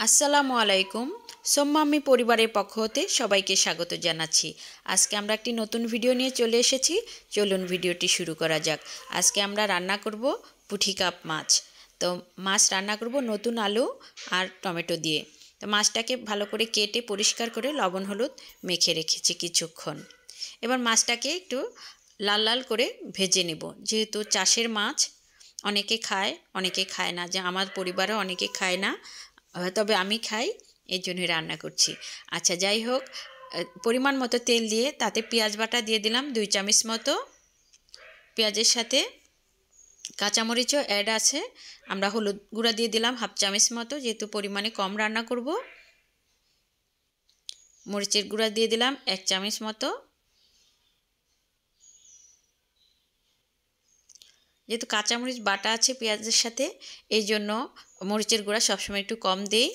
আসসালামু আলাইকুম। সোম্মামি পরিবারের পক্ষ হতে সবাইকে স্বাগত জানাচ্ছি। আজকে আমরা একটি নতুন ভিডিও নিয়ে চলে এসেছি। চলুন ভিডিওটি শুরু করা যাক। আজকে আমরা রান্না করব পুঁটি কাপ মাছ। তো মাছ রান্না করব নতুন আলু আর টমেটো দিয়ে। তো মাছটাকে ভালো করে কেটে পরিষ্কার করে লবণ হলুদ মেখে রেখেছি কিছুক্ষণ। এবার মাছটাকে একটু লাল লাল করে ভেজে নেব। যেহেতু চাষের মাছ, অনেকে খায় অনেকে খায় না, যে আমার পরিবারে অনেকে খায় না, তবে আমি খাই, এই জন্যই রান্না করছি। আচ্ছা, যাই হোক, পরিমাণ মতো তেল দিয়ে তাতে পেঁয়াজ বাটা দিয়ে দিলাম 2 চামচ মতো। পেঁয়াজের সাথে কাঁচামরিচও অ্যাড আছে। আমরা হলুদ গুঁড়া দিয়ে দিলাম 1/2 চামচ মতো, যেহেতু পরিমাণে কম রান্না করব। মরিচের গুঁড়া দিয়ে দিলাম 1 চামচ মতো। যেহেতু কাঁচামরিচ বাটা আছে পেঁয়াজের সাথে, এই জন্য মরিচের গুঁড়া সবসময় একটু কম দিই।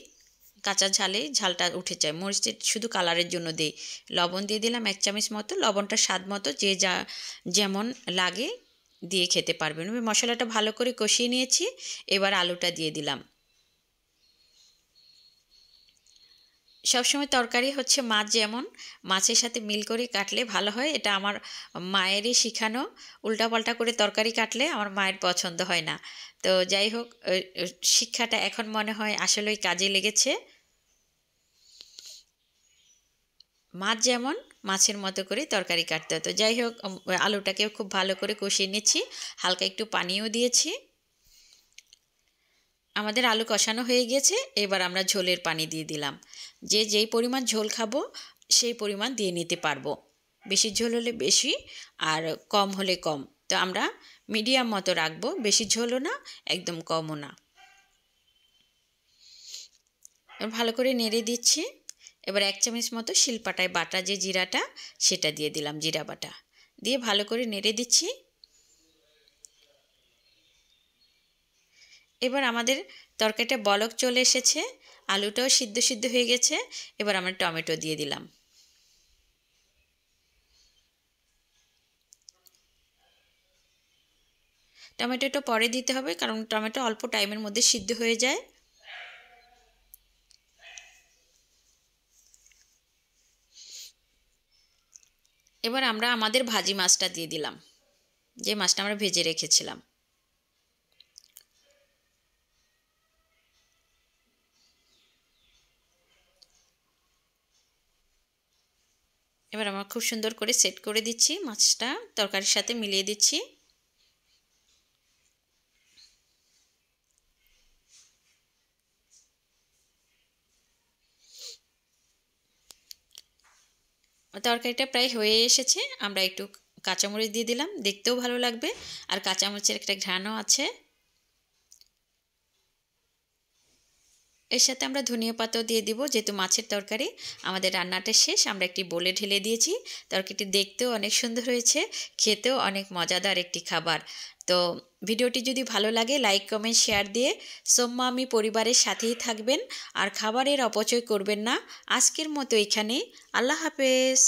কাঁচা ঝালে ঝালটা উঠে যায়, মরিচের শুধু কালারের জন্য দিই। লবণ দিয়ে দিলাম 1 চামচ মতো। লবণটা স্বাদ মতো যে যা যেমন লাগে দিয়ে খেতে পারবেন। মশলাটা ভালো করে কষিয়ে নিয়েছি। এবার আলুটা দিয়ে দিলাম। সবসময় তরকারি হচ্ছে মাছ যেমন মাছের সাথে মিল করে কাটলে ভালো হয়, এটা আমার মায়েরই শেখানো। উল্টাপাল্টা করে তরকারি কাটলে আমার মায়ের পছন্দ হয় না। তো যাই হোক, শিক্ষাটা এখন মনে হয় আসলেই কাজে লেগেছে। মাছ যেমন মাছের মতো করে তরকারি কাটতে হতো। যাই হোক, আলুটাকেও খুব ভালো করে কষিয়ে নিচ্ছি, হালকা একটু পানিও দিয়েছি। আমাদের আলু কষানো হয়ে গেছে। এবার আমরা ঝোলের পানি দিয়ে দিলাম। যেই পরিমাণ ঝোল খাবো সেই পরিমাণ দিয়ে নিতে পারবো। বেশি ঝোল হলে বেশি, আর কম হলে কম। তো আমরা মিডিয়াম মতো রাখবো, বেশি ঝোলও না একদম কমও না। ভালো করে নেড়ে দিচ্ছি। এবার 1 চামচ মতো শিলপাটায় বাটা যে জিরাটা, সেটা দিয়ে দিলাম, জিরা বাটা দিয়ে ভালো করে নেড়ে দিচ্ছি। এবার আমাদের তরকারিটা বলক চলে এসেছে, আলুটাও সিদ্ধ সিদ্ধ হয়ে গেছে। এবার আমরা টমেটো দিয়ে দিলাম। টমেটোটা পরে দিতে হবে, কারণ টমেটো অল্প টাইমের মধ্যে সিদ্ধ হয়ে যায়। এবার আমরা আমাদের ভাজি মাছটা দিয়ে দিলাম, যে মাছটা আমরা ভেজে রেখেছিলাম। এবার আমরা খুব সুন্দর করে সেট করে দিচ্ছি, মাছটা তরকারির সাথে মিলিয়ে দিচ্ছি। তরকারিটা প্রায় হয়ে এসেছে। আমরা একটু কাঁচামরিচ দিয়ে দিলাম, দেখতেও ভালো লাগবে, আর কাঁচামরিচের একটা ঘ্রাণও আছে। এর সাথে আমরা ধনিয়া পাতাও দিয়ে দিব। যেহেতু মাছের তরকারি, আমাদের রান্নাটা শেষ, আমরা একটি বোলে ঢেলে দিয়েছি। তরকারিটি দেখতেও অনেক সুন্দর হয়েছে, খেতেও অনেক মজাদার একটি খাবার। তো ভিডিওটি যদি ভালো লাগে লাইক কমেন্ট শেয়ার দিয়ে সোম্মামি পরিবারের সাথেই থাকবেন, আর খাবারের অপচয় করবেন না। আজকের মতো এখানেই। আল্লাহ হাফেজ।